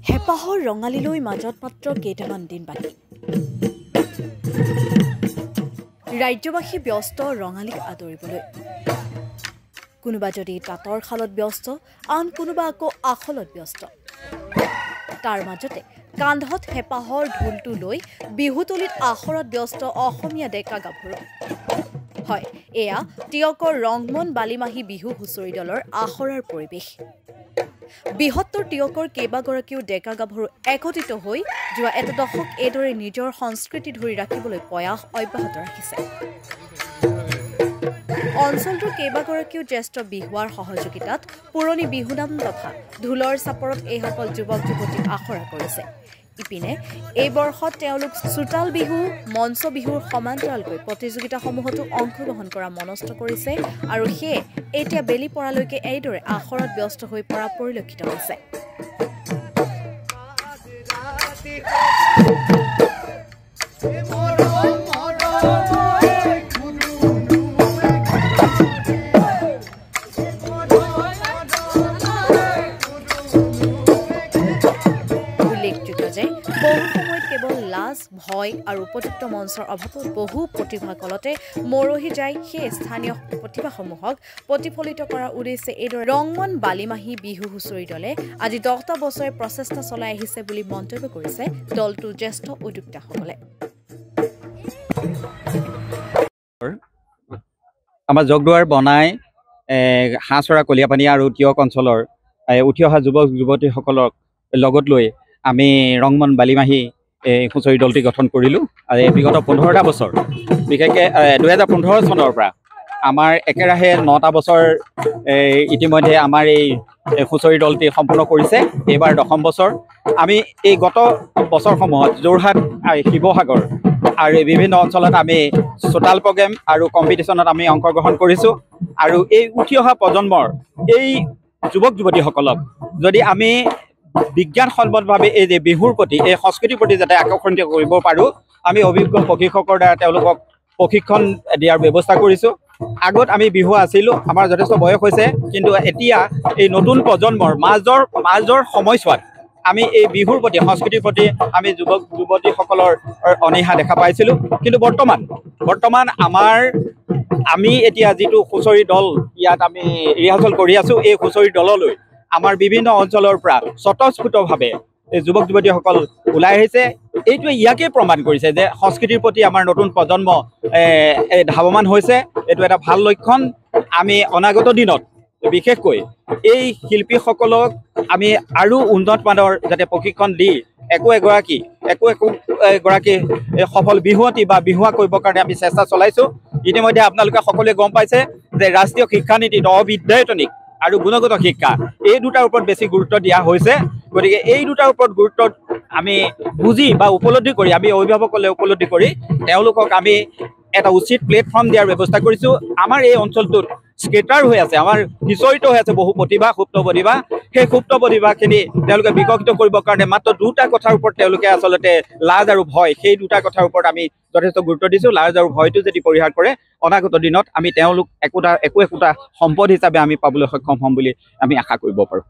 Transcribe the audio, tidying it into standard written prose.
হেপাহৰ ৰঙালীলৈ মাজত মাত্ৰ কেইটামান দিন বাকী। ৰাজ্যবাসী ব্যস্ত ৰঙালীক আদৰিবলৈ। কোনোবা যদি তাঁতৰ শালত ব্যস্ত, আন কোনোবা আকৌ আখলত ব্যস্ত। তাৰ মাজতে কান্ধত হেপাহৰ ঢোলটো লৈ বিহুতলিত আখৰত ব্যস্ত অসমীয়া ডেকা গাভৰু। হয়, এয়া টিয়কৰ ৰংমন বালিমাহী বিহু হুঁচৰি দলৰ আখৰাৰ পৰিৱেশ। বৃহত্তৰ টিয়কৰ কেইবাগৰাকীও ডেকা গাভৰু একত্ৰিত হৈ যোৱা এটা দশক এইদৰে নিজৰ সংস্কৃতি ধৰি ৰাখিবলৈ প্ৰয়াস অব্যাহত ৰাখিছে। অঞ্চলটোৰ কেইবাগৰাকীও জ্যেষ্ঠ বিহুৱাৰ সহযোগিতাত পুৰণি বিহুনাম তথা ঢোলৰ চাপৰত এইসকল যুৱক যুৱতীক আখৰা কৰিছে। ইপিনে এই বৰ্ষত তেওঁলোক চোতাল বিহু, মঞ্চ বিহুৰ সমান্তৰালকৈ প্ৰতিযোগিতাসমূহতো অংশগ্ৰহণ কৰা মনস্থ কৰিছে আৰু সেয়ে এতিয়া বেলি পৰালৈকে এইদৰে আখৰত ব্যস্ত হৈ পৰা পৰিলক্ষিত হৈছে। উল্লেখযোগ্য যে বহু সময়ত কেৱল লাজ, ভয় আৰু উপযুক্ত মঞ্চৰ অভাৱত বহু প্ৰতিভা কলতে মৰহি যায়। সেই স্থানীয় প্ৰতিভাসমূহক প্ৰতিফলিত কৰাৰ উদ্দেশ্যে এইদৰে ৰংমন বালিমাহী বিহু হুঁচৰি দলে আজি 10টা বছৰে প্ৰচেষ্টা চলাই আহিছে বুলি মন্তব্য কৰিছে দলটোৰ জ্যেষ্ঠ উদ্যোক্তাসকলে। আমাৰ জগদুৱাৰ বনাই হাঁহচৰা কলীয়াপানী আৰু টিয়ক অঞ্চলৰ উঠি অহা যুৱক যুৱতীসকলক লগত লৈ আমি ৰংমন বালিমাহী হুঁচৰি দলটি গঠন কৰিলোঁ। আৰু বিগত 15টা বছৰ, বিশেষকৈ 2015 চনৰ পৰা আমাৰ একেৰাহে 9টা বছৰ ইতিমধ্যে আমাৰ এই হুঁচৰি দলটি সম্পূৰ্ণ কৰিছে। এইবাৰ 10ম বছৰ। আমি এই গত বছৰসমূহত যোৰহাট, শিৱসাগৰ আৰু বিভিন্ন অঞ্চলত আমি চোতাল প্ৰগ্ৰেম আৰু কম্পিটিশ্যনত আমি অংশগ্ৰহণ কৰিছোঁ। আৰু এই উঠি অহা প্ৰজন্মৰ এই যুৱক যুৱতীসকলক যদি আমি বিজ্ঞানসন্মতভাৱে এই যে বিহুৰ প্ৰতি, এই সংস্কৃতিৰ প্ৰতি যাতে আকৰ্ষিত কৰিব পাৰোঁ, আমি অভিজ্ঞ প্ৰশিক্ষকৰ দ্বাৰা তেওঁলোকক প্ৰশিক্ষণ দিয়াৰ ব্যৱস্থা কৰিছোঁ। আগত আমি বিহু আছিলোঁ, আমাৰ যথেষ্ট বয়স হৈছে, কিন্তু এতিয়া এই নতুন প্ৰজন্মৰ মাজৰ সময়ছোৱাত আমি এই বিহুৰ প্ৰতি, সংস্কৃতিৰ প্ৰতি আমি যুৱক যুৱতীসকলৰ অনীহা দেখা পাইছিলোঁ। কিন্তু বৰ্তমান আমি এতিয়া যিটো হুঁচৰি দল ইয়াত আমি ৰিহাৰ্চল কৰি আছোঁ, এই হুঁচৰি দললৈ আমাৰ বিভিন্ন অঞ্চলৰ পৰা স্বতঃস্ফূৰ্তভাৱে এই যুৱক যুৱতীসকল ওলাই আহিছে। এইটোৱে ইয়াকে প্ৰমাণ কৰিছে যে সংস্কৃতিৰ প্ৰতি আমাৰ নতুন প্ৰজন্ম ধাৱমান হৈছে। এইটো এটা ভাল লক্ষণ। আমি অনাগত দিনত বিশেষকৈ এই শিল্পীসকলক আমি আৰু উন্নত মানৰ যাতে প্ৰশিক্ষণ দি একো এগৰাকী সফল বিহুৱতী বা বিহুৱা কৰিবৰ কাৰণে আমি চেষ্টা চলাইছোঁ। ইতিমধ্যে আপোনালোকে সকলোৱে গম পাইছে যে ৰাষ্ট্ৰীয় শিক্ষানীতিত অবিদ্যায়তনিক আৰু গুণগত শিক্ষা এই দুটাৰ ওপৰত বেছি গুৰুত্ব দিয়া হৈছে। গতিকে এই দুটাৰ ওপৰত গুৰুত্ব আমি বুজি বা উপলব্ধি কৰি, আমি অভিভাৱকসকলে উপলব্ধি কৰি তেওঁলোকক আমি এটা উচিত প্লেটফৰ্ম দিয়াৰ ব্যৱস্থা কৰিছোঁ। আমাৰ এই অঞ্চলটোত স্কেটাৰ হৈ আছে, আমাৰ সিঁচৰিত হৈ আছে বহু প্ৰতিভা, সুপ্ত প্ৰতিভা। সেই সুপ্ত প্ৰতিভাখিনি তেওঁলোকে বিকশিত কৰিবৰ কাৰণে মাত্ৰ দুটা কথাৰ ওপৰত তেওঁলোকে আচলতে লাজ আৰু ভয়, সেই দুটা কথাৰ ওপৰত আমি যথেষ্ট গুৰুত্ব দিছোঁ। লাজ আৰু ভয়টো যদি পৰিহাৰ কৰে, অনাগত দিনত আমি তেওঁলোক একো একোটা সম্পদ হিচাপে আমি পাবলৈ সক্ষম হ'ম বুলি আমি আশা কৰিব পাৰোঁ।